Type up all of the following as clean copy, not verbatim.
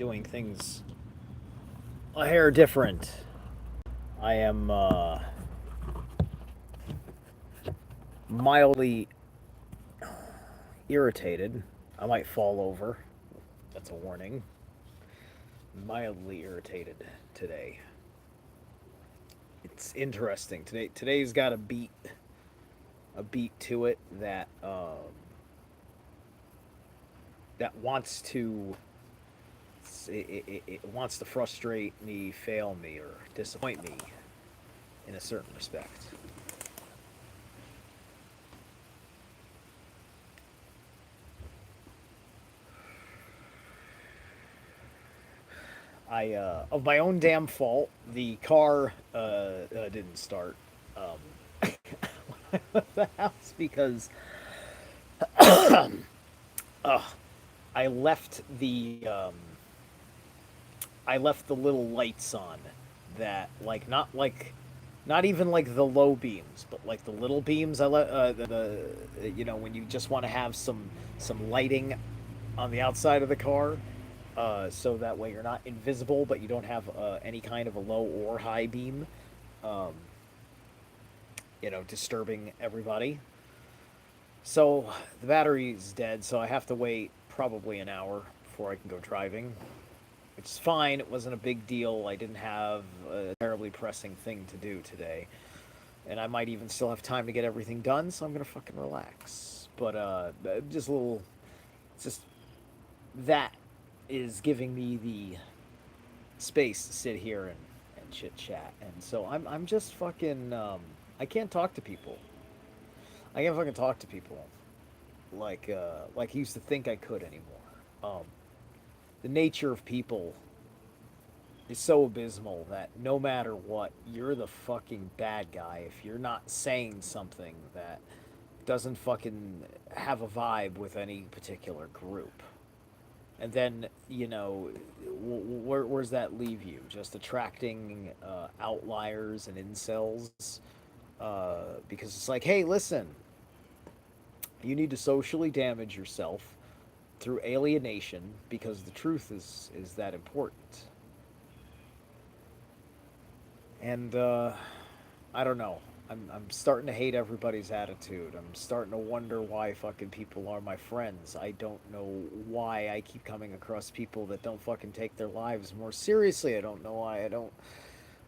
doing things a hair different. I am mildly irritated. I might fall over. That's a warning. Mildly irritated today. It's interesting. Today's got a beat to it that wants to it wants to frustrate me, fail me, or disappoint me in a certain respect. I of my own damn fault, the car didn't start the house because uh, I left the little lights on that not even like the low beams, but like the little beams. When you just want to have some lighting on the outside of the car, so that way you're not invisible, but you don't have any kind of a low or high beam, um, disturbing everybody. So the battery's dead, so I have to wait probably an hour before I can go driving, which is fine. It wasn't a big deal. I didn't have a terribly pressing thing to do today, and I might even still have time to get everything done. So I'm gonna fucking relax. But just a little, just that is giving me the space to sit here and chit chat, and so I'm just fucking I can't talk to people. I can't fucking talk to people like I used to think I could anymore. Um, the nature of people is so abysmal that no matter what, you're the fucking bad guy if you're not saying something that doesn't fucking have a vibe with any particular group. And then, where's that leave you? Just attracting outliers and incels? Because it's like, hey, listen, you need to socially damage yourself through alienation because the truth is that important. And I don't know. I'm starting to hate everybody's attitude. I'm starting to wonder why fucking people are my friends. I don't know why I keep coming across people that don't fucking take their lives more seriously. I don't know why I don't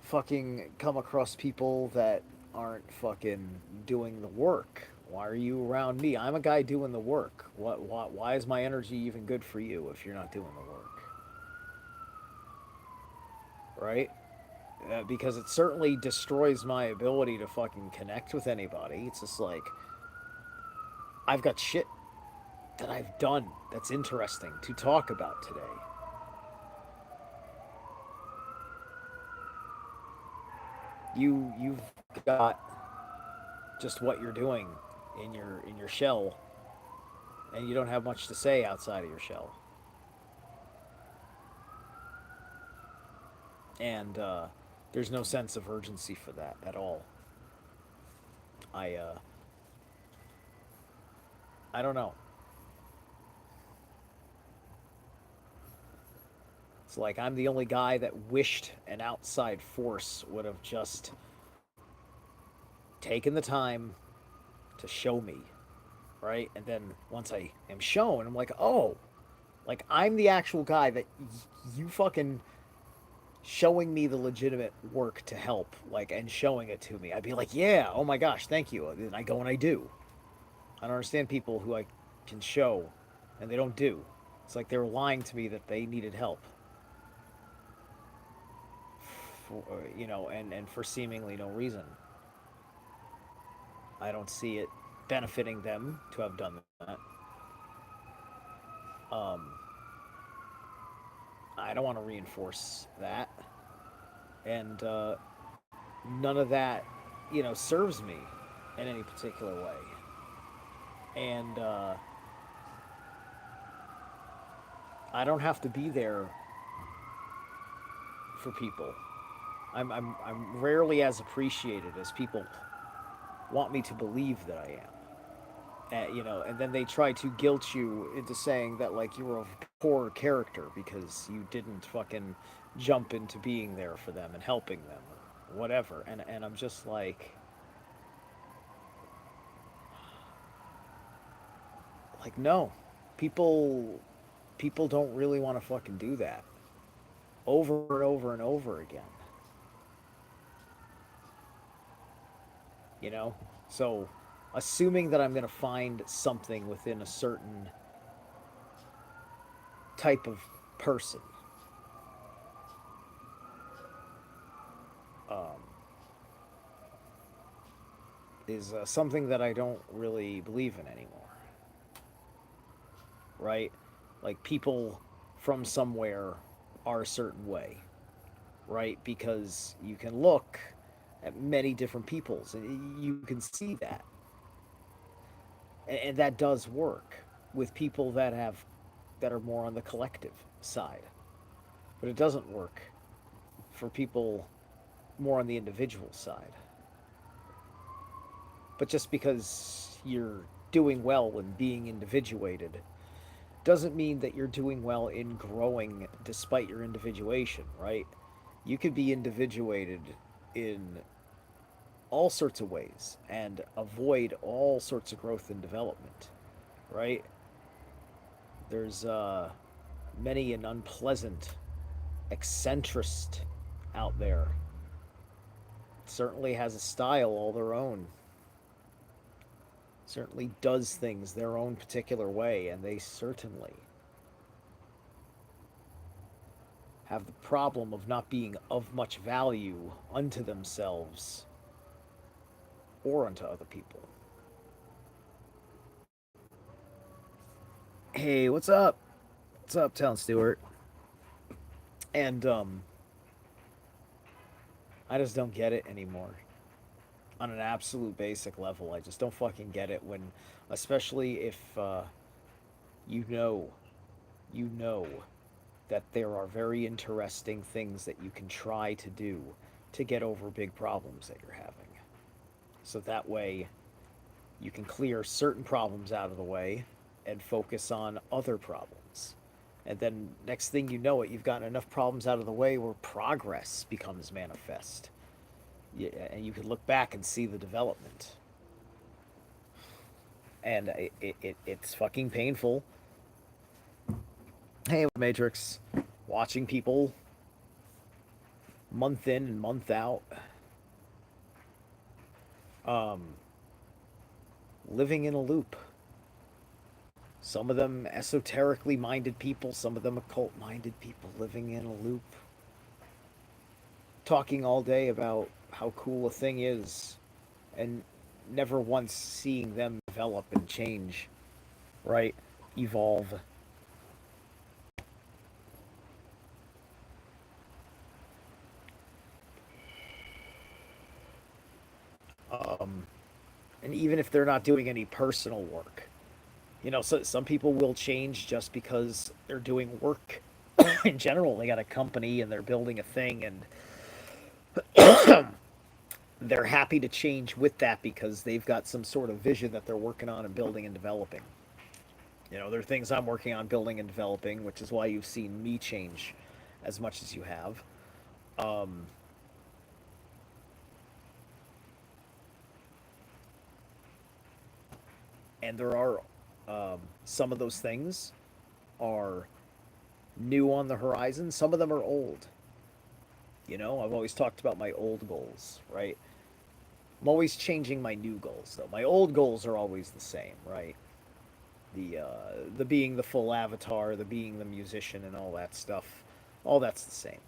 fucking come across people that aren't fucking doing the work. Why are you around me? I'm a guy doing the work. Why is my energy even good for you if you're not doing the work? Right? Because it certainly destroys my ability to fucking connect with anybody. It's just like I've got shit that I've done that's interesting to talk about today. You've got just what you're doing in your shell, and you don't have much to say outside of your shell. And there's no sense of urgency for that at all. I uh, I don't know. It's like I'm the only guy that wished an outside force would have just taken the time to show me, right? And then once I am shown, I'm like, oh, like I'm the actual guy that you fucking showing me the legitimate work to help, like, and showing it to me. I'd be like, yeah, oh my gosh, thank you. And I go and I do. I don't understand people who I can show and they don't do. It's like they were lying to me that they needed help, and for seemingly no reason. I don't see it benefiting them to have done that. Um, I don't want to reinforce that, and none of that, serves me in any particular way. And I don't have to be there for people. I'm rarely as appreciated as people want me to believe that I am. And then they try to guilt you into saying that like you were a poor character because you didn't fucking jump into being there for them and helping them or whatever. And I'm just like no, people people don't really want to fucking do that over and over and over again. You know, so assuming that I'm gonna find something within a certain type of person um, is something that I don't really believe in anymore, right? Like people from somewhere are a certain way, right? Because you can look at many different peoples and you can see that. And that does work with people that are more on the collective side. But it doesn't work for people more on the individual side. But just because you're doing well in being individuated doesn't mean that you're doing well in growing despite your individuation, right? You could be individuated in all sorts of ways and avoid all sorts of growth and development, right? There's many an unpleasant eccentrist out there. Certainly has a style all their own. Certainly does things their own particular way, and they certainly have the problem of not being of much value unto themselves or unto other people. Hey, what's up? What's up, Town Stewart? And I just don't get it anymore. On an absolute basic level, I just don't fucking get it when, especially if you know, you know that there are very interesting things that you can try to do to get over big problems that you're having. So that way you can clear certain problems out of the way and focus on other problems. And then next thing you know it, you've gotten enough problems out of the way where progress becomes manifest. Yeah, and you can look back and see the development. And it's fucking painful. Hey, Matrix, watching people month in and month out, um, living in a loop. Some of them esoterically minded people, some of them occult minded people living in a loop, talking all day about how cool a thing is, and never once seeing them develop and change, right? Evolve. Um, and even if they're not doing any personal work, so some people will change just because they're doing work in general. They got a company and they're building a thing, and they're happy to change with that because they've got some sort of vision that they're working on and building and developing. There are things I'm working on building and developing, which is why you've seen me change as much as you have. Um, and there are some of those things are new on the horizon. Some of them are old. I've always talked about my old goals, right? I'm always changing my new goals, though. My old goals are always the same, right? The being the full avatar, the being the musician, and all that stuff. All that's the same.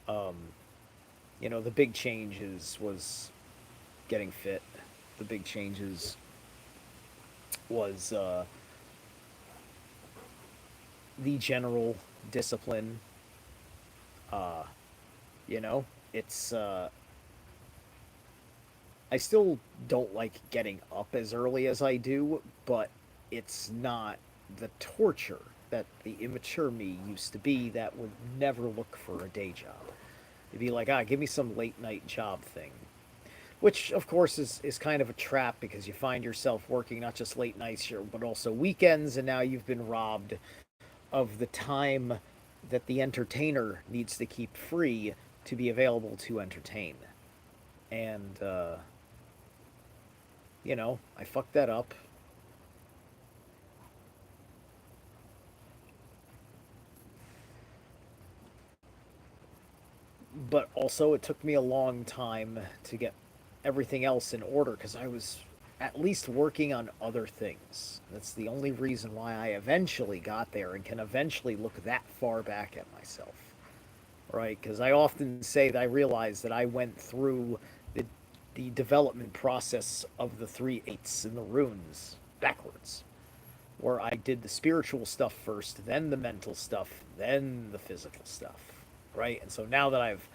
Um, the big changes was getting fit. The big changes was the general discipline. Uh, you know, it's I still don't like getting up as early as I do, but it's not the torture that the immature me used to be that would never look for a day job. It'd be like, give me some late night job thing. which of course is kind of a trap because you find yourself working not just late nights but also weekends, and now you've been robbed of the time that the entertainer needs to keep free to be available to entertain. And I fucked that up. But also, it took me a long time to get everything else in order because I was at least working on other things. That's the only reason why I eventually got there and can eventually look that far back at myself. Right? Because I often say that I realized that I went through the, the development process of the three eights in the runes backwards, where I did the spiritual stuff first, then the mental stuff, then the physical stuff. Right? And so now that I've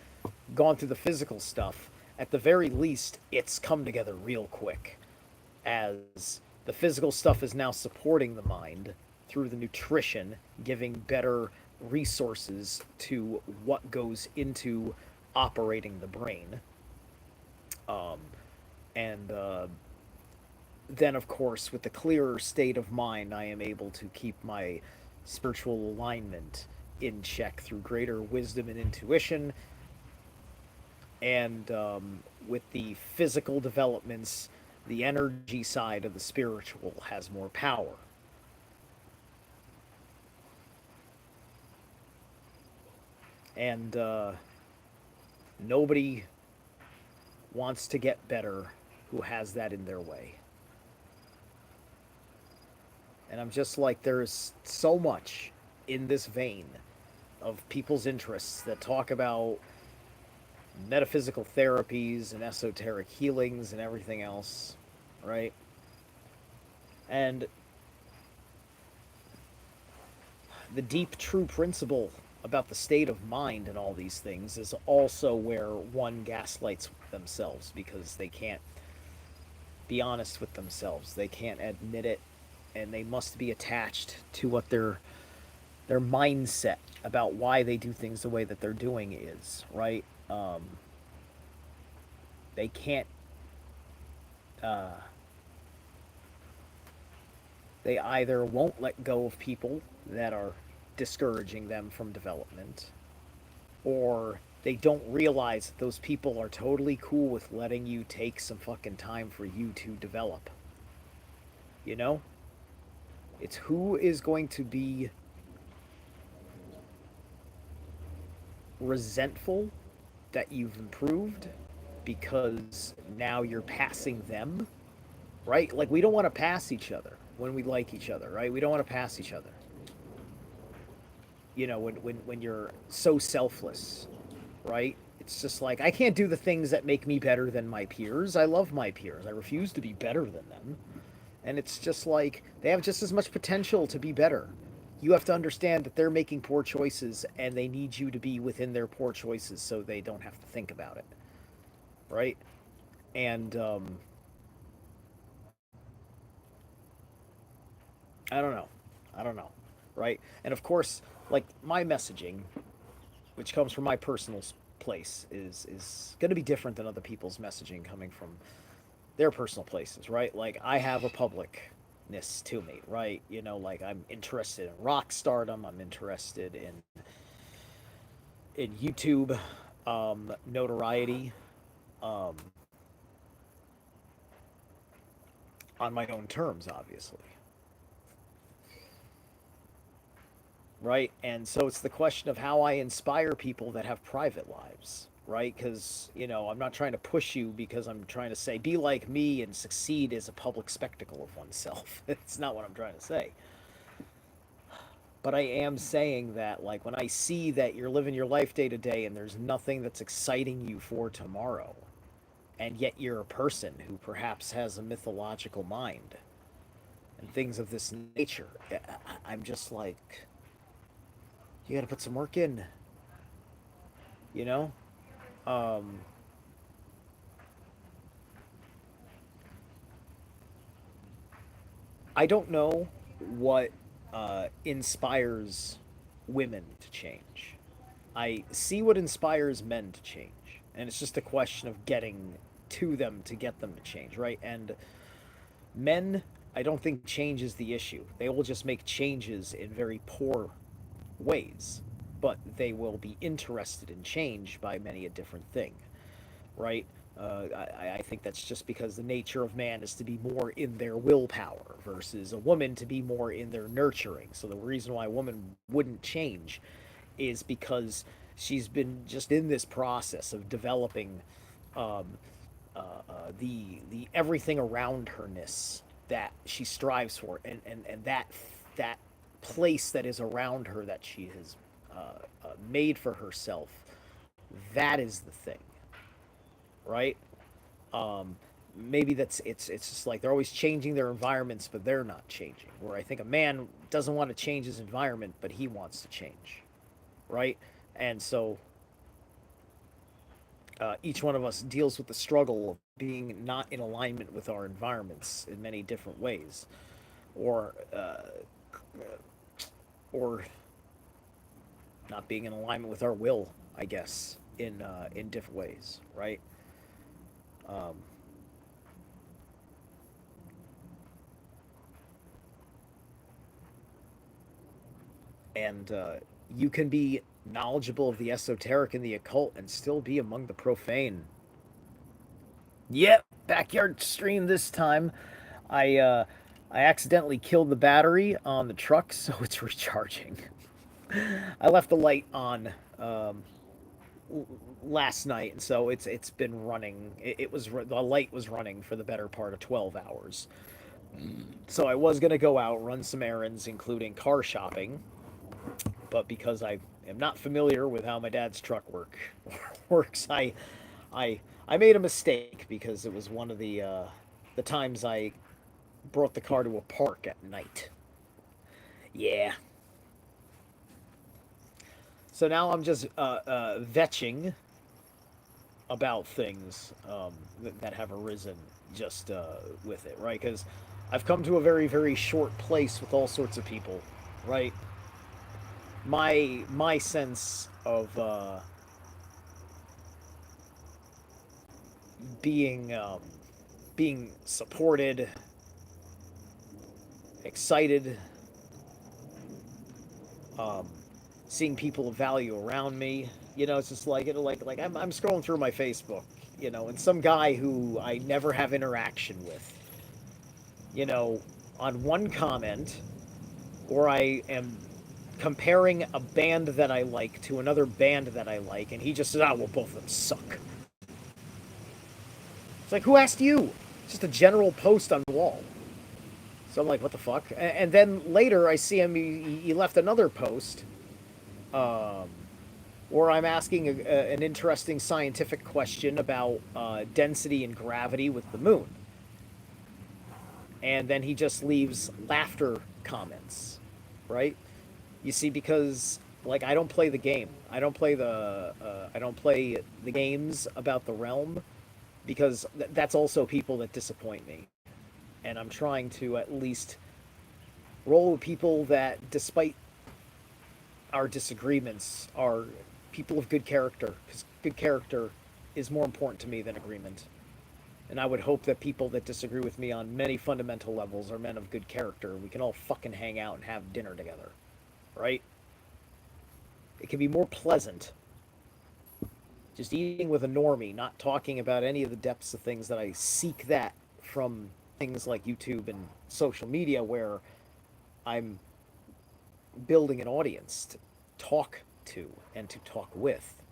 gone through the physical stuff, at the very least, it's come together real quick. As the physical stuff is now supporting the mind through the nutrition, giving better resources to what goes into operating the brain. Um, and then, of course, with the clearer state of mind, I am able to keep my spiritual alignment in check through greater wisdom and intuition. And with the physical developments, the energy side of the spiritual has more power. And nobody wants to get better who has that in their way. And I'm just like, there's so much in this vein of people's interests that talk about metaphysical therapies and esoteric healings and everything else, right? And the deep, true principle about the state of mind and all these things is also where one gaslights themselves because they can't be honest with themselves. They can't admit it, and they must be attached to what their mindset about why they do things the way that they're doing is, right? They can't. Uh, they either won't let go of people that are discouraging them from development, or they don't realize that those people are totally cool with letting you take some fucking time for you to develop. You know? It's who is going to be resentful that you've improved because now you're passing them, right? Like, we don't want to pass each other when we like each other, right? We don't want to pass each other. When you're so selfless, right? It's just like, I can't do the things that make me better than my peers. I love my peers. I refuse to be better than them. And it's just like, they have just as much potential to be better. You have to understand that they're making poor choices and they need you to be within their poor choices so they don't have to think about it, right? And I don't know. I don't know, right? And of course, like, my messaging, which comes from my personal place, is going to be different than other people's messaging coming from their personal places, right? Like, I have a publicness to me, right? Like, I'm interested in rock stardom. I'm interested in YouTube notoriety, um, on my own terms, obviously, right? And so it's the question of how I inspire people that have private lives, right? Because, I'm not trying to push you because I'm trying to say, be like me and succeed as a public spectacle of oneself. It's not what I'm trying to say. But I am saying that, like, when I see that you're living your life day to day and there's nothing that's exciting you for tomorrow, and yet you're a person who perhaps has a mythological mind and things of this nature, I'm just like, you got to put some work in, you know? Um, I don't know what inspires women to change. I see what inspires men to change, and it's just a question of getting to them to get them to change, right? And men, I don't think change is the issue. They will just make changes in very poor ways, but they will be interested in change by many a different thing, right? I think that's just because the nature of man is to be more in their willpower versus a woman to be more in their nurturing. So the reason why a woman wouldn't change is because she's been just in this process of developing um, the everything around herness that she strives for, and that place that is around her that she has made for herself. That is the thing, right? Um, Maybe it's just like they're always changing their environments, but they're not changing. Where I think a man doesn't want to change his environment, but he wants to change, right? And so each one of us deals with the struggle of being not in alignment with our environments in many different ways, or or not being in alignment with our will, I guess, in different ways, right? Um, and you can be knowledgeable of the esoteric and the occult and still be among the profane. Yep, backyard stream this time. I uh, I accidentally killed the battery on the truck, so it's recharging. I left the light on um, last night, and so it's been running. It was the light was running for the better part of 12 hours. So I was gonna go out run some errands, including car shopping, but because I am not familiar with how my dad's truck works, I made a mistake because it was one of the times I brought the car to a park at night. Yeah. So now I'm just vetching about things that have arisen just with it, right? Because I've come to a very, very short place with all sorts of people, right? My sense of being being supported, excited, um, seeing people of value around me. It's just like I'm scrolling through my Facebook, and some guy who I never have interaction with, you know, on one comment, or I am comparing a band that I like to another band that I like, and he just says, "Ah, well, both of them suck." It's like, who asked you? It's just a general post on the wall. So I'm like, what the fuck? And then later I see him. He left another post, um, where I'm asking an interesting scientific question about density and gravity with the moon, and then he just leaves laughter comments, right? You see, because like I don't play the game. I don't play the games about the realm because that's also people that disappoint me, and I'm trying to at least roll with people that, despite our disagreements, are people of good character, because good character is more important to me than agreement. And I would hope that people that disagree with me on many fundamental levels are men of good character. We can all fucking hang out and have dinner together, right? It can be more pleasant just eating with a normie, not talking about any of the depths of things that I seek that from things like YouTube and social media, where I'm building an audience to talk to and to talk with.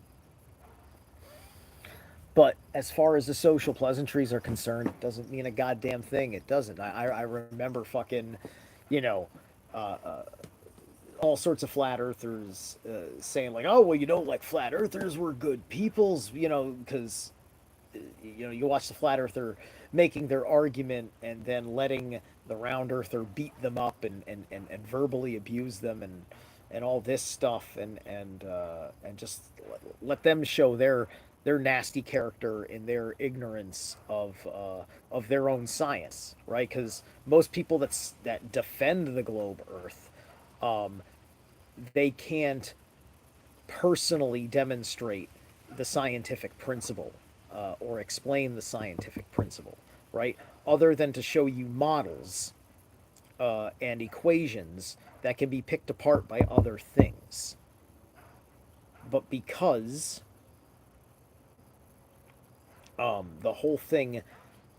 But as far as the social pleasantries are concerned, it doesn't mean a goddamn thing. It doesn't. I remember fucking, you know, uh, uh, all sorts of flat earthers saying like, oh well, like flat earthers were good peoples, because you watch the flat earther making their argument and then letting the round earther beat them up and verbally abuse them and all this stuff and just let them show their nasty character in their ignorance of their own science, right? Because most people that defend the globe Earth, um, they can't personally demonstrate the scientific principle. or explain the scientific principle, right? Other than to show you models and equations that can be picked apart by other things. But because the whole thing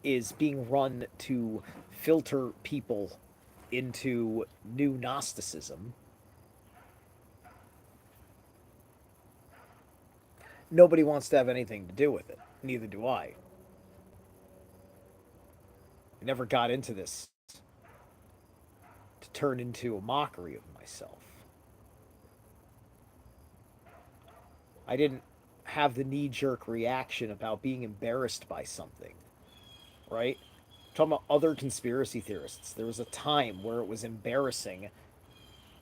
is being run to filter people into new Gnosticism, nobody wants to have anything to do with it. Neither do I. I never got into this to turn into a mockery of myself. I didn't have the knee jerk reaction about being embarrassed by something, right? I'm talking about other conspiracy theorists. There was a time where it was embarrassing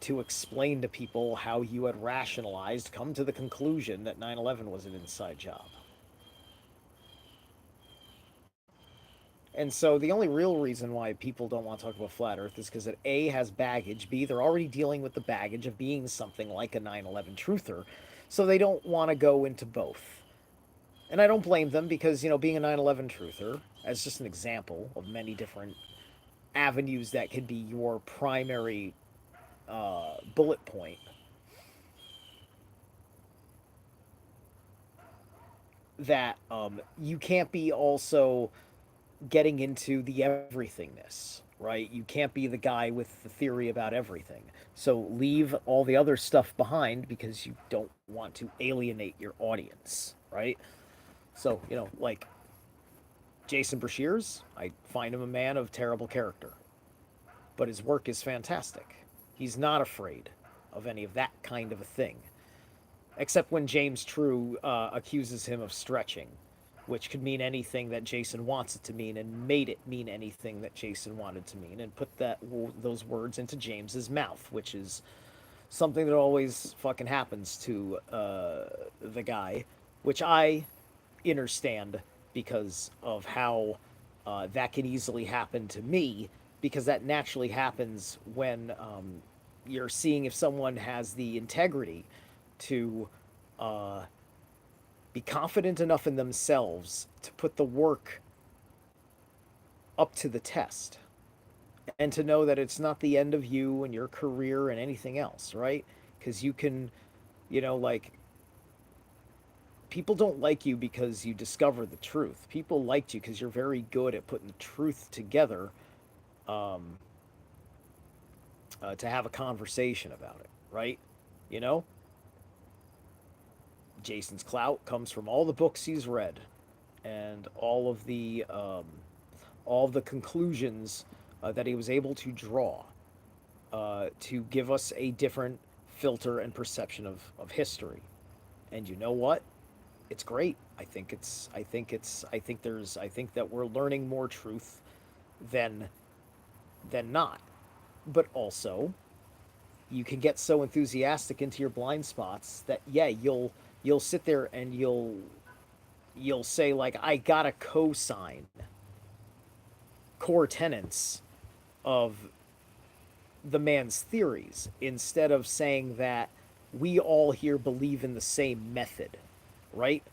to explain to people how you had rationalized, come to the conclusion that 9/11 was an inside job. And so the only real reason why people don't want to talk about flat Earth is because it A has baggage, B they're already dealing with the baggage of being something like a 9/11 truther, so they don't want to go into both. And I don't blame them because being a 9/11 truther, as just an example of many different avenues that could be your primary bullet point, that you can't be also getting into the everythingness, right? You can't be the guy with the theory about everything. So leave all the other stuff behind because you don't want to alienate your audience, right? So, like Jason Brashears, I find him a man of terrible character, but his work is fantastic. He's not afraid of any of that kind of a thing, except when James True accuses him of stretching, which could mean anything that Jason wants it to mean, and made it mean anything that Jason wanted to mean, and put those words into James's mouth, which is something that always fucking happens to the guy, which I understand because of how that can easily happen to me, because that naturally happens when you're seeing if someone has the integrity to uh, be confident enough in themselves to put the work up to the test and to know that it's not the end of you and your career and anything else, right? Because you can, like, people don't like you because you discover the truth. People liked you because you're very good at putting the truth together um, to have a conversation about it, right? You know, Jason's clout comes from all the books he's read and all of the conclusions that he was able to draw to give us a different filter and perception of history. And you know what? It's great. I think that we're learning more truth than not. But also, you can get so enthusiastic into your blind spots that yeah, you'll sit there and you'll say like I gotta co-sign core tenets of the man's theories instead of saying that we all here believe in the same method, right?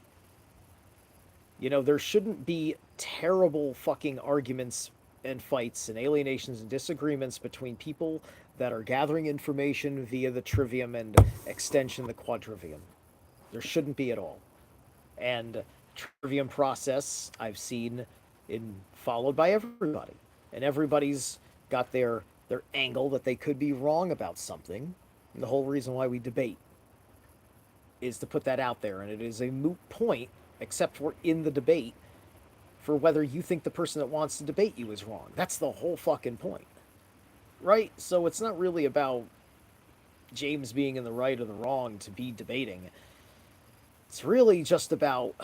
There shouldn't be terrible fucking arguments and fights and alienations and disagreements between people that are gathering information via the trivium and extension the quadrivium. There shouldn't be at all. And trivium process I've seen in followed by everybody. And everybody's got their angle that they could be wrong about something. And the whole reason why we debate is to put that out there, and it is a moot point, except for in the debate, for whether you think the person that wants to debate you is wrong. That's the whole fucking point, right? So it's not really about James being in the right or the wrong to be debating. It's really just about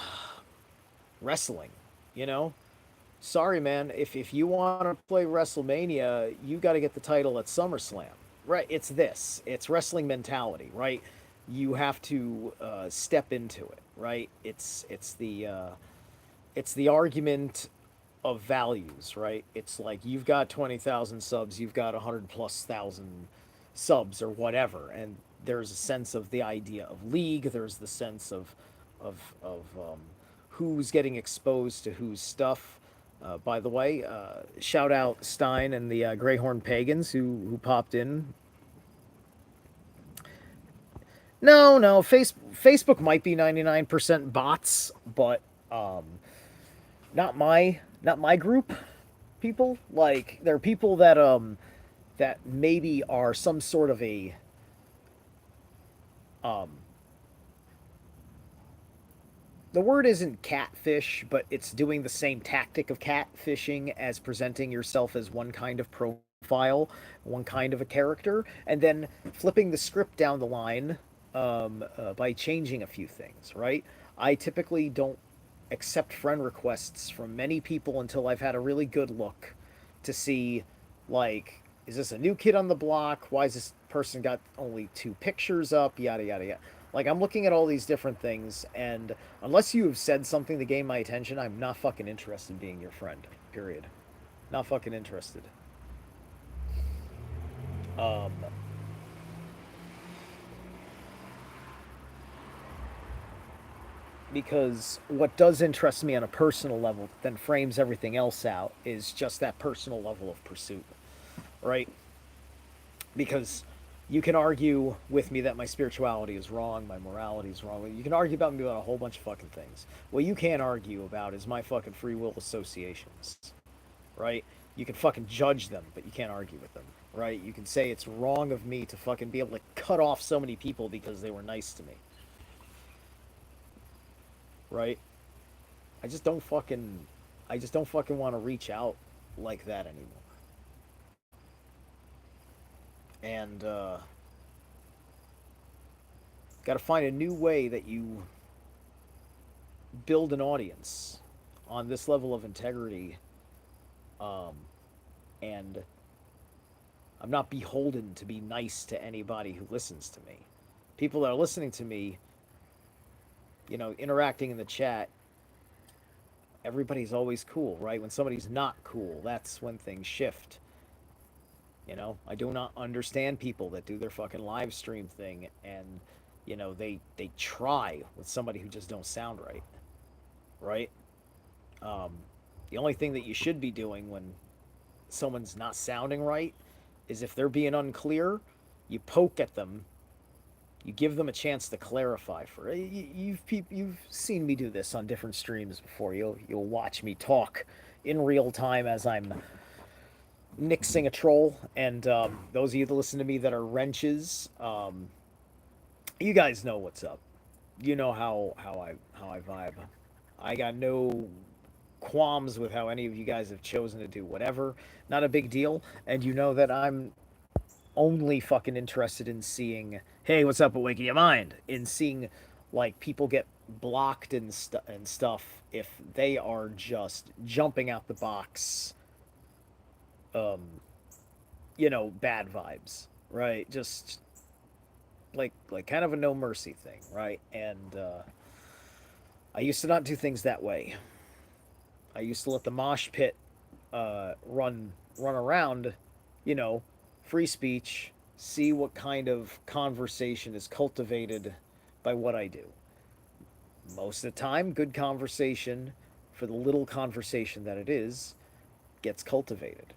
wrestling, you know? Sorry, man. If you want to play WrestleMania, you got to get the title at SummerSlam, right? It's this. It's wrestling mentality, right? You have to step into it, right? It's the argument of values, right? It's like you've got 20,000 subs, you've got 100 plus thousand subs or whatever, and there's a sense of the idea of league. There's the sense of who's getting exposed to whose stuff. By the way, shout out Stein and the Greyhorn Pagans who popped in. No, no, Facebook might be 99% bots, but um, not my group people. Like there are people that maybe are some sort of a um the word isn't catfish, but it's doing the same tactic of catfishing as presenting yourself as one kind of profile, one kind of a character, and then flipping the script down the line by changing a few things, right? I typically don't accept friend requests from many people until I've had a really good look to see, like, is this a new kid on the block? Why is this person got only two pictures up? Yada, yada, yada. Like, I'm looking at all these different things, and unless you have said something to gain my attention, I'm not fucking interested in being your friend. Period. Not fucking interested. Um, because what does interest me on a personal level then frames everything else out is just that personal level of pursuit, right? Because you can argue with me that my spirituality is wrong, my morality is wrong. You can argue about me about a whole bunch of fucking things. What you can't argue about is my fucking free will associations, right? You can fucking judge them, but you can't argue with them, right? You can say it's wrong of me to fucking be able to cut off so many people because they were nice to me, right? I just don't fucking, I just don't fucking want to reach out like that anymore. And got to find a new way that you build an audience on this level of integrity, um, and I'm not beholden to be nice to anybody who listens to me. People that are listening to me, interacting in the chat, everybody's always cool, right? When somebody's not cool, that's when things shift. I do not understand people that do their fucking live stream thing and they try with somebody who just don't sound right, right? Um, the only thing that you should be doing when someone's not sounding right is if they're being unclear, you poke at them, you give them a chance to clarify. You've seen me do this on different streams before. You'll watch me talk in real time as I'm nixing a troll. And those of you that listen to me that are wrenches, you guys know what's up. You know how I vibe. I got no qualms with how any of you guys have chosen to do whatever. Not a big deal. And you know that I'm only fucking interested in seeing, hey, what's up with Waking Your Mind? In seeing like people get blocked and stuff if they are just jumping out the box, um, bad vibes, right? Just like kind of a no mercy thing, right? And I used to not do things that way. I used to let the mosh pit run around, you know, free speech, see what kind of conversation is cultivated by what I do. Most of the time, good conversation, for the little conversation that it is, gets cultivated.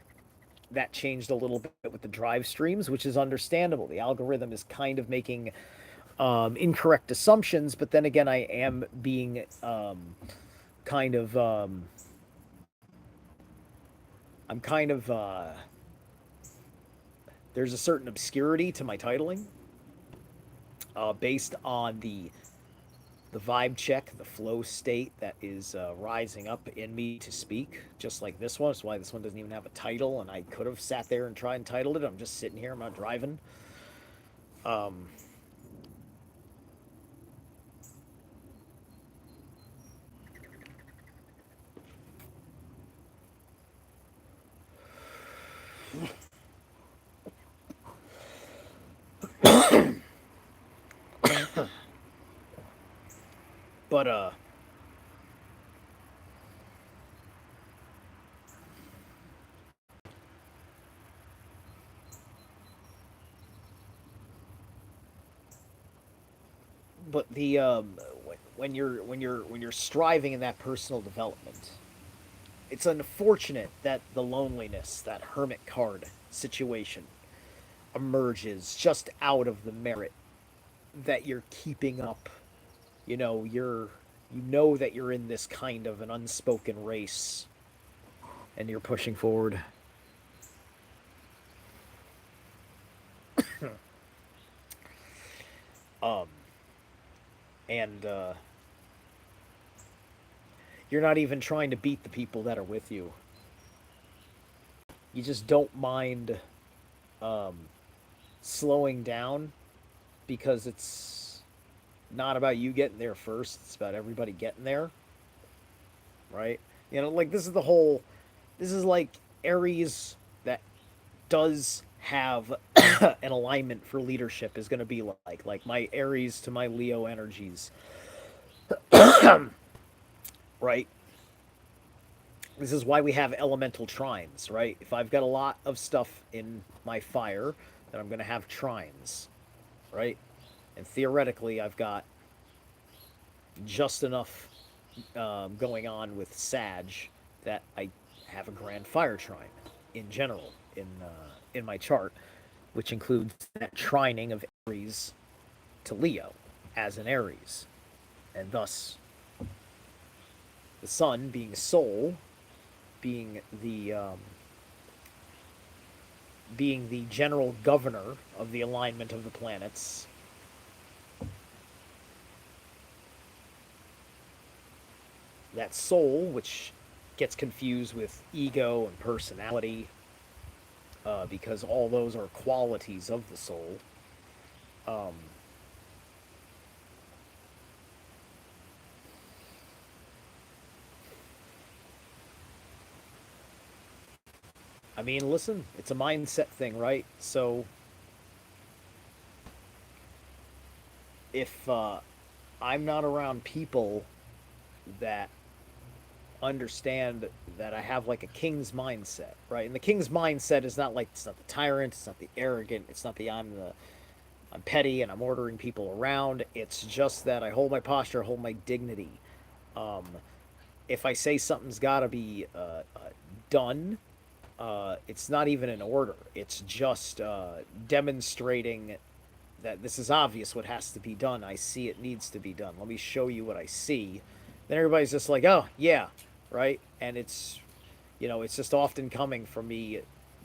That changed a little bit with the drive streams, which is understandable. The algorithm is kind of making incorrect assumptions, but then again, I am being kind of I'm kind of there's a certain obscurity to my titling based on the vibe check, the flow state that is rising up in me to speak, just like this one. That's why this one doesn't even have a title, and I could have sat there and tried and titled it. I'm just sitting here. I'm not driving. Um, but but the when you're striving in that personal development, it's unfortunate that the loneliness, that hermit card situation, emerges just out of the merit that you're keeping up. You know that you're in this kind of an unspoken race, and you're pushing forward. Um, and you're not even trying to beat the people that are with you. You just don't mind um, slowing down because it's not about you getting there first. It's about everybody getting there, right? Like this is like Aries that does have an alignment for leadership is going to be like my Aries to my Leo energies, right? This is why we have elemental trines, right? If I've got a lot of stuff in my fire, then I'm going to have trines, right? And theoretically, I've got just enough going on with Sag that I have a grand fire trine in general in my chart, which includes that trining of Aries to Leo as an Aries, and thus the Sun being soul, being the general governor of the alignment of the planets. That soul, which gets confused with ego and personality, because all those are qualities of the soul. Um, I mean, listen, it's a mindset thing, right? So if I'm not around people that understand that I have like a king's mindset, right? And the king's mindset is not like it's not the tyrant, it's not the arrogant, it's not the I'm petty and I'm ordering people around. It's just that I hold my posture, hold my dignity. Um, if I say something's got to be done, it's not even an order. It's just demonstrating that this is obvious what has to be done. I see it needs to be done. Let me show you what I see. Then everybody's just like, oh, yeah, right? And it's just often coming from me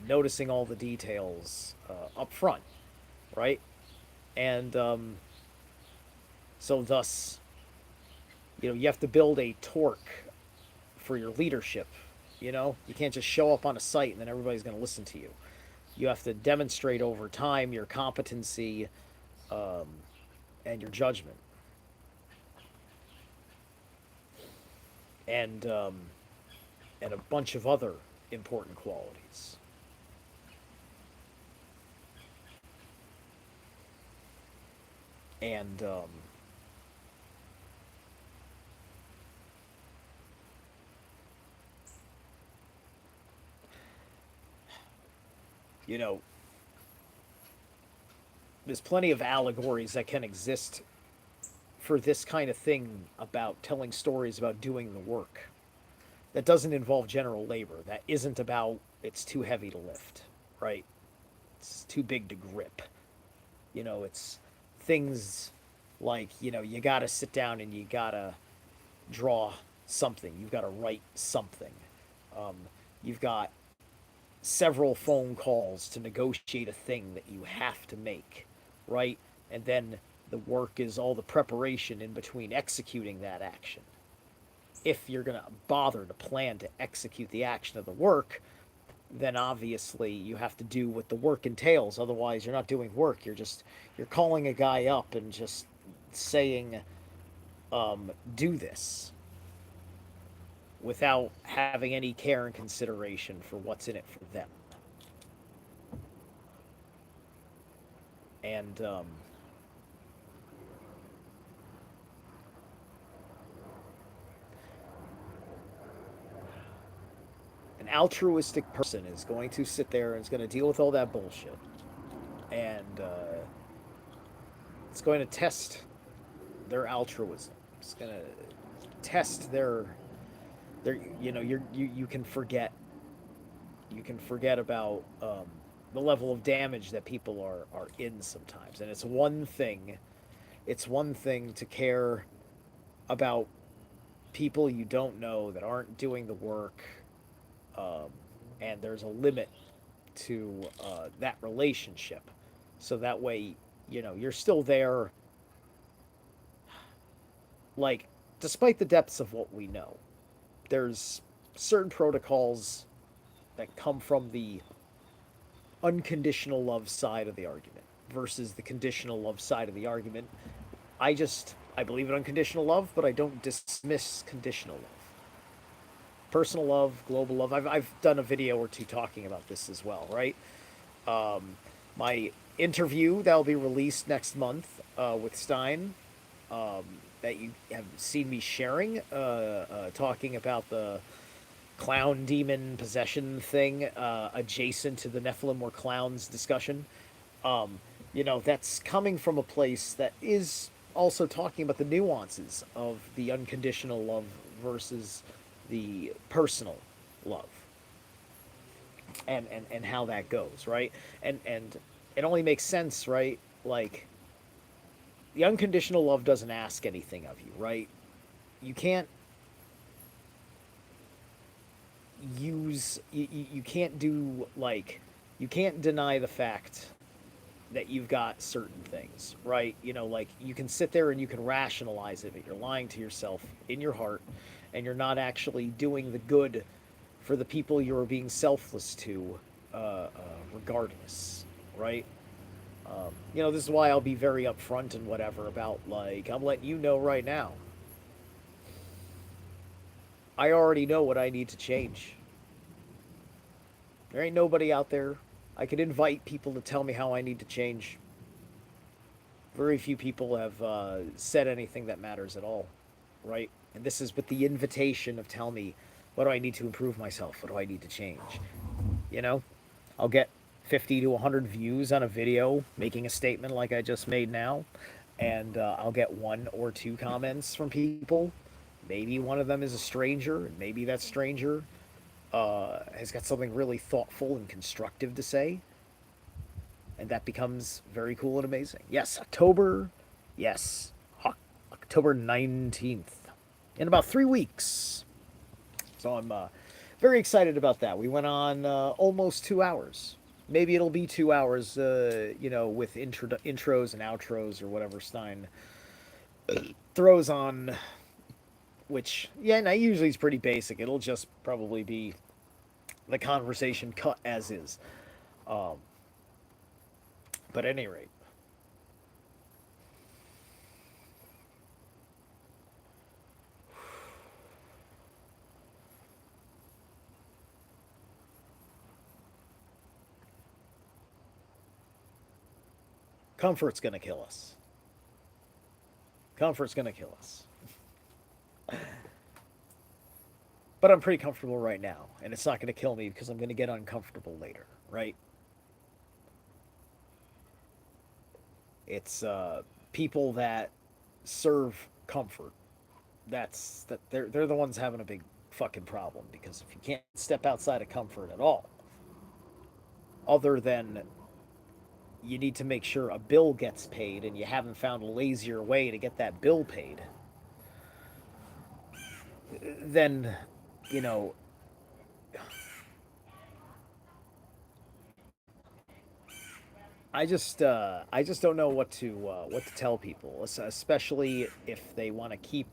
noticing all the details up front, right? And so, thus, you have to build a torque for your leadership. You can't just show up on a site and then everybody's going to listen to you. You have to demonstrate over time your competency um, and your judgment. And a bunch of other important qualities. And you know, there's plenty of allegories that can exist for this kind of thing about telling stories about doing the work. That doesn't involve general labor. That isn't about it's too heavy to lift, right? It's too big to grip. It's things like, you got to sit down and you got to draw something. You've got to write something. Um, you've got several phone calls to negotiate a thing that you have to make, right? And then the work is all the preparation in between executing that action. If you're going to bother to plan to execute the action of the work, then obviously you have to do what the work entails. Otherwise, you're not doing work. You're calling a guy up and just saying, do this without having any care and consideration for what's in it for them. And an altruistic person is going to sit there and is going to deal with all that bullshit. And it's going to test their altruism. It's gonna test their you can forget about the level of damage that people are in sometimes, and it's one thing to care about people you don't know that aren't doing the work, um, and there's a limit to that relationship. So that way, you're still there, like, despite the depths of what we know, there's certain protocols that come from the unconditional love side of the argument versus the conditional love side of the argument. I believe in unconditional love, but I don't dismiss conditional love. Personal love, global love. I've done a video or two talking about this as well, right? Um, my interview that'll be released next month with Stein, um, that you have seen me sharing, talking about the clown demon possession thing, adjacent to the Nephilim or clowns discussion. Um, that's coming from a place that is also talking about the nuances of the unconditional love versus the personal love, and how that goes, right? And it only makes sense, right? Like, the unconditional love doesn't ask anything of you, right? You can't you can't do, like, you can't deny the fact that you've got certain things, right? Like, you can sit there and you can rationalize it, but you're lying to yourself in your heart, and you're not actually doing the good for the people you are being selfless to, regardless, right? This is why I'll be very upfront and whatever about, like, I'm letting you know right now. I already know what I need to change. There ain't nobody out there. I could invite people to tell me how I need to change. Very few people have said anything that matters at all, right? And this is with the invitation of, tell me, what do I need to improve myself? What do I need to change? You know, I'll get 50 to 100 views on a video making a statement like I just made now, and I'll get one or two comments from people. Maybe one of them is a stranger, and maybe that stranger has got something really thoughtful and constructive to say, and that becomes very cool and amazing. Yes, October. Yes, October 19th. In about 3 weeks. So I'm very excited about that. We went on almost 2 hours. Maybe it'll be 2 hours, with intros and outros or whatever Stein throws on, which, yeah, now usually it's pretty basic. It'll just probably be the conversation cut as is. Um, but at any rate, comfort's going to kill us. Comfort's going to kill us. But I'm pretty comfortable right now, and it's not going to kill me because I'm going to get uncomfortable later, right? It's people that serve comfort. They're the ones having a big fucking problem, because if you can't step outside of comfort at all, other than you need to make sure a bill gets paid and you haven't found a lazier way to get that bill paid, then, you know, I just don't know what to tell people, especially if they want to keep,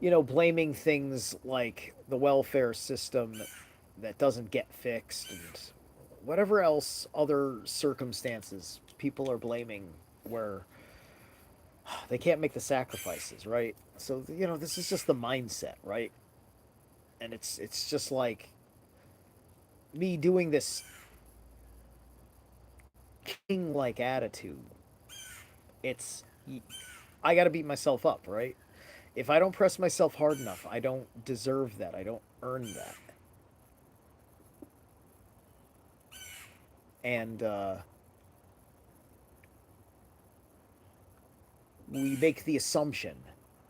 blaming things like the welfare system that doesn't get fixed, and whatever else other circumstances people are blaming, where they can't make the sacrifices, right? So, this is just the mindset, right? And it's just like me doing this king like attitude. It's I got to beat myself up, right? If I don't press myself hard enough, I don't deserve that. I don't earn that. And we make the assumption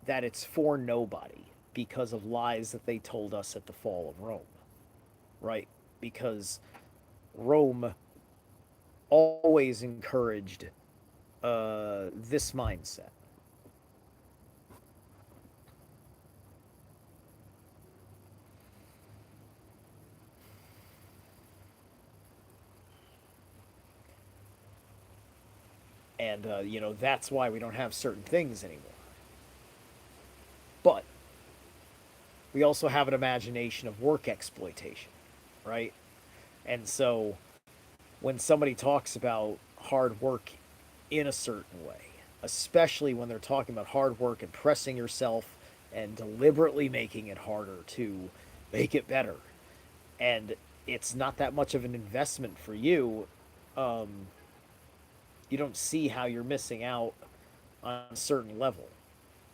that it's for nobody because of lies that they told us at the fall of Rome, right? Because Rome always encouraged this mindset. And, that's why we don't have certain things anymore. But we also have an imagination of work exploitation, right? And so when somebody talks about hard work in a certain way, especially when they're talking about hard work and pressing yourself and deliberately making it harder to make it better, and it's not that much of an investment for you, um, you don't see how you're missing out on a certain level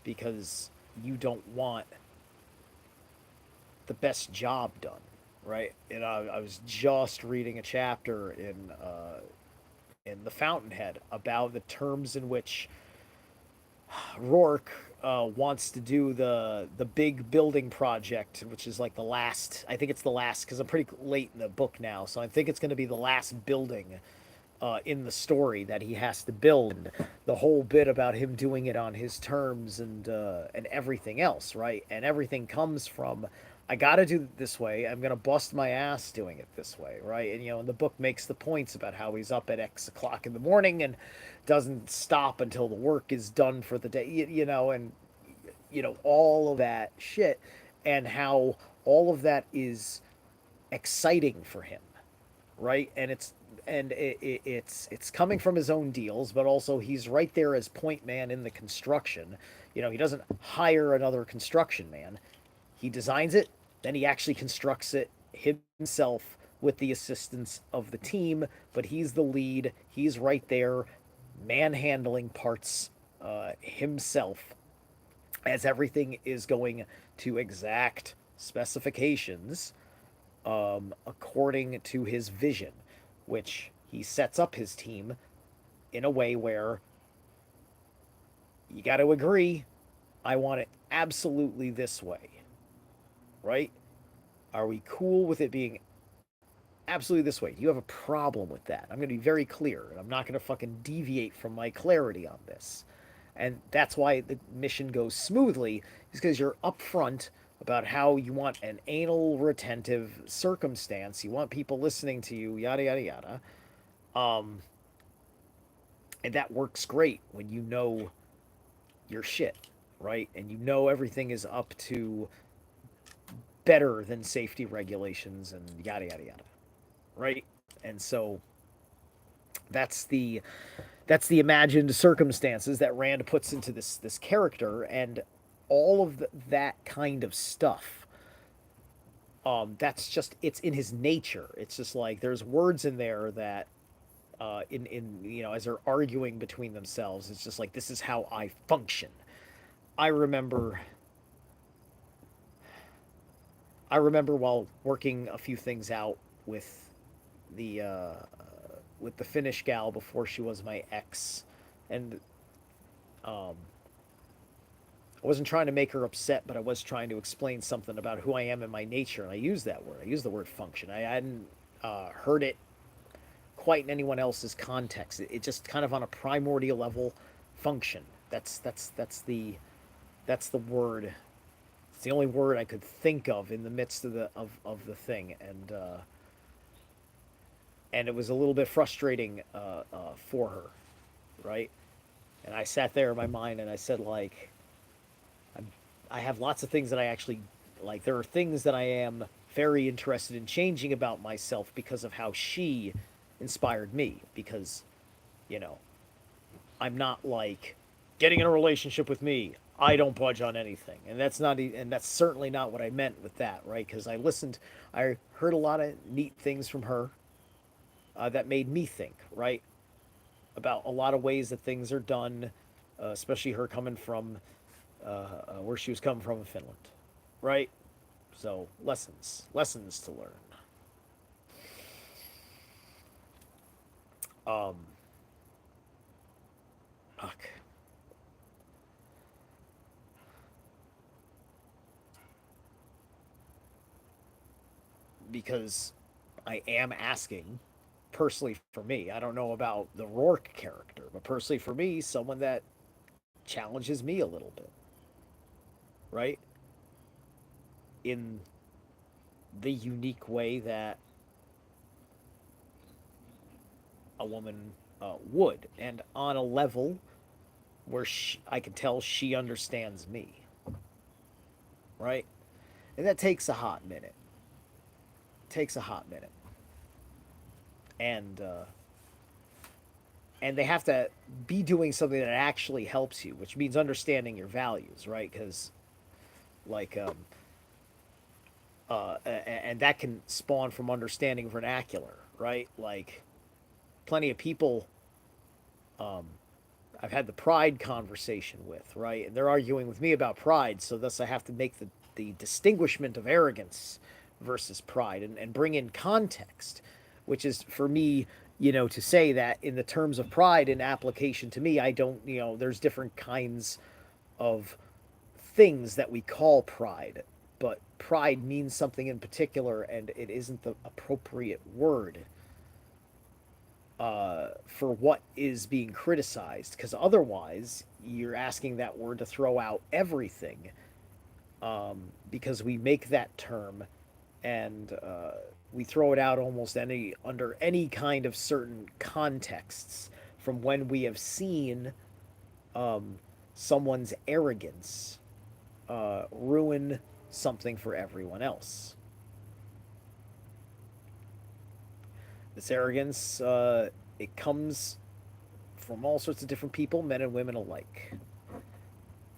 because you don't want the best job done, right? And I was just reading a chapter in the Fountainhead about the terms in which Rourke wants to do the big building project, which is like the last. I think it's the last because I'm pretty late in the book now, so I think it's going to be the last building in the story that he has to build. And the whole bit about him doing it on his terms and everything else, right? And everything comes from I got to do it this way. I'm gonna bust my ass doing it this way, right? And and the book makes the points about how he's up at X o'clock in the morning and doesn't stop until the work is done for the day, and all of that shit, and how all of that is exciting for him, right? And it's coming from his own deals, but also he's right there as point man in the construction. He doesn't hire another construction man. He designs it, then he actually constructs it himself with the assistance of the team, but he's the lead. He's right there manhandling parts himself as everything is going to exact specifications according to his vision, which he sets up his team in a way where you got to agree, I want it absolutely this way, right? Are we cool with it being absolutely this way? Do you have a problem with that? I'm going to be very clear, and I'm not going to fucking deviate from my clarity on this. And that's why the mission goes smoothly, is because you're upfront about how you want an anal retentive circumstance. You want people listening to you, yada, yada, yada. Um, and that works great when you know your shit, right? And you know everything is up to better than safety regulations and yada, yada, yada, right? And so that's the that's the imagined circumstances that Rand puts into this character, and all of that kind of stuff. That's just it's in his nature. It's just like there's words in there that in as they're arguing between themselves, it's just like this is how I function. I remember I remember while working a few things out with the uh, with the Finnish gal before she was my ex, and um, I wasn't trying to make her upset, but I was trying to explain something about who I am and my nature, and I used that word. I used the word function. I hadn't heard it quite in anyone else's context. It just kind of on a primordial level, function. That's the word. It's the only word I could think of in the midst of the thing, and it was a little bit frustrating for her, right? And I sat there in my mind and I said like, I'm, I have lots of things that I actually like. There are things that I am very interested in changing about myself because of how she inspired me. Because, you know, I'm not like getting in a relationship with me. I don't budge on anything, and that's certainly not what I meant with that, right? Because I heard a lot of neat things from her that made me think, right, about a lot of ways that things are done, especially her coming from where she was coming from in Finland, right? So lessons to learn. Um, fuck. because I am asking personally for me. I don't know about the Rourke character, but personally for me, someone that challenges me a little bit, right? In the unique way that a woman would, and on a level where I can tell she understands me, right? And that takes a hot minute. It takes a hot minute, and and they have to be doing something that actually helps you, which means understanding your values, right? Because like and that can spawn from understanding vernacular, right? Like plenty of people um, I've had the pride conversation with, right? And they're arguing with me about pride, so thus I have to make the distinguishment of arrogance versus pride and bring in context, which is for me, to say that in the terms of pride in application to me, I don't, there's different kinds of things that we call pride, but pride means something in particular, and it isn't the appropriate word for what is being criticized, because otherwise you're asking that word to throw out everything, because we make that term and we throw it out almost any under any kind of certain contexts from when we have seen um, someone's arrogance ruin something for everyone else. This arrogance, it comes from all sorts of different people, men and women alike.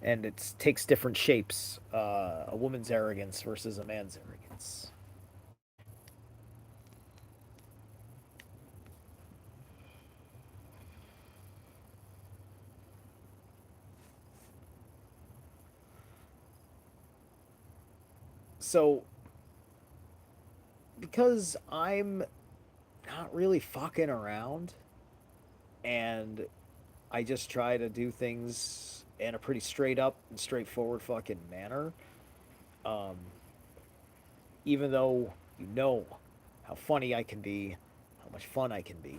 And it takes different shapes, a woman's arrogance versus a man's arrogance. So, because I'm not really fucking around and I just try to do things in a pretty straight up and straightforward fucking manner, um, even though you know how funny I can be, how much fun I can be.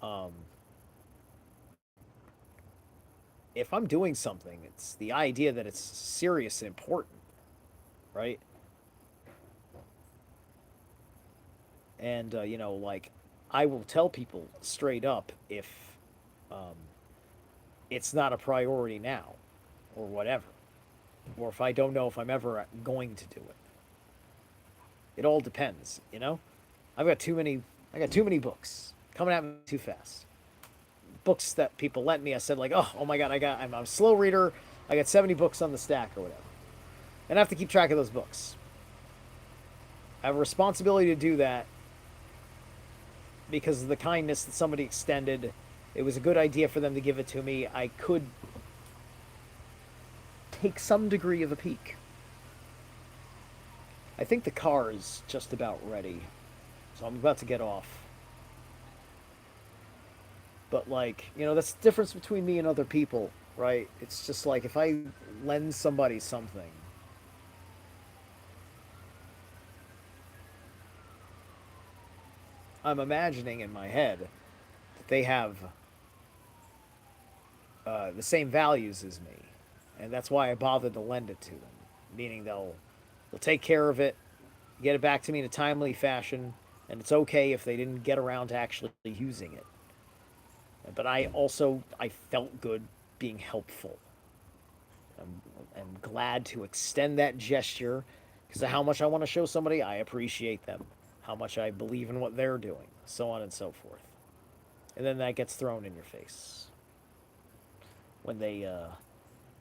Um, if I'm doing something, it's the idea that it's serious and important, right? And like I will tell people straight up if um, it's not a priority now, or whatever, or if I don't know if I'm ever going to do it. It all depends, you know. I've got too many. I got too many books coming at me too fast. Books that people lent me. I said like, oh my god, I'm a slow reader. I got 70 books on the stack or whatever, and I have to keep track of those books. I have a responsibility to do that because of the kindness that somebody extended. It was a good idea for them to give it to me. I could take some degree of a peek. I think the car is just about ready, so I'm about to get off. But like, that's the difference between me and other people, right? It's just like if I lend somebody something, I'm imagining in my head that they have the same values as me, and that's why I bothered to lend it to them. Meaning they'll take care of it, get it back to me in a timely fashion, and it's okay if they didn't get around to actually using it. But I felt good being helpful. I'm glad to extend that gesture because of how much I want to show somebody I appreciate them, how much I believe in what they're doing, so on and so forth. And then that gets thrown in your face when they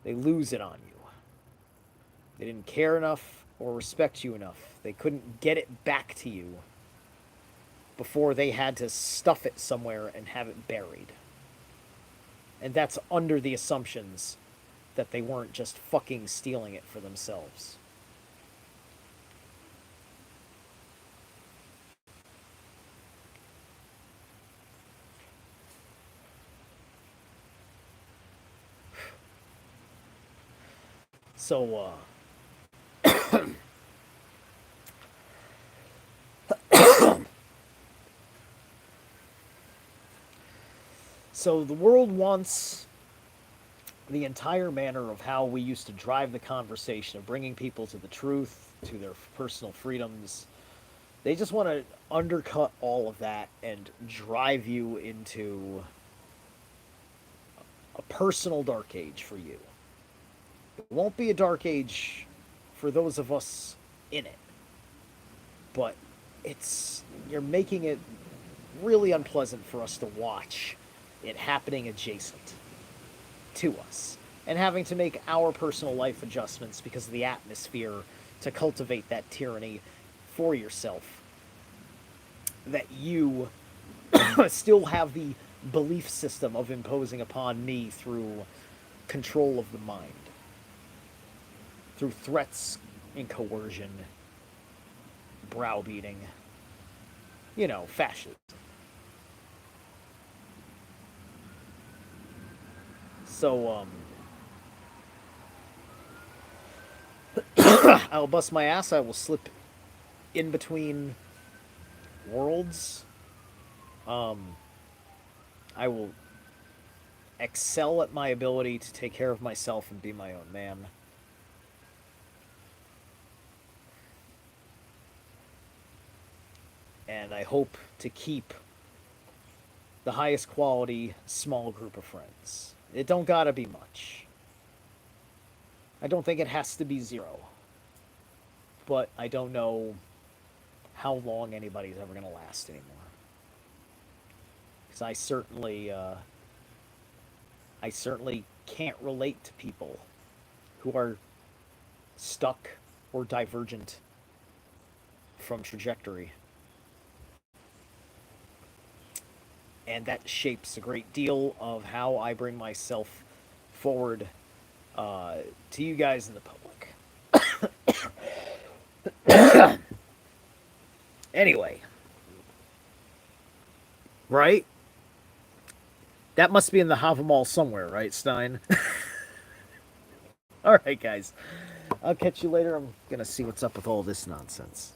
lose it on you. They didn't care enough or respect you enough. They couldn't get it back to you before they had to stuff it somewhere and have it buried. And that's under the assumptions that they weren't just fucking stealing it for themselves. So, So the world wants the entire manner of how we used to drive the conversation of bringing people to the truth, to their personal freedoms. They just want to undercut all of that and drive you into a personal dark age for you. It won't be a dark age for those of us in it, but you're making it really unpleasant for us to watch it happening adjacent to us and having to make our personal life adjustments because of the atmosphere to cultivate that tyranny for yourself, that you still have the belief system of imposing upon me through control of the mind, through threats and coercion, browbeating, fascism. So, I'll bust my ass. I will slip in between worlds. I will excel at my ability to take care of myself and be my own man. And I hope to keep the highest quality small group of friends. It don't gotta be much. I don't think it has to be zero. But I don't know how long anybody's ever gonna last anymore. Because I certainly can't relate to people who are stuck or divergent from trajectory. And that shapes a great deal of how I bring myself forward to you guys in the public. Anyway, right? That must be in the Havamal somewhere, right, Stein? All right, guys. I'll catch you later. I'm going to see what's up with all this nonsense.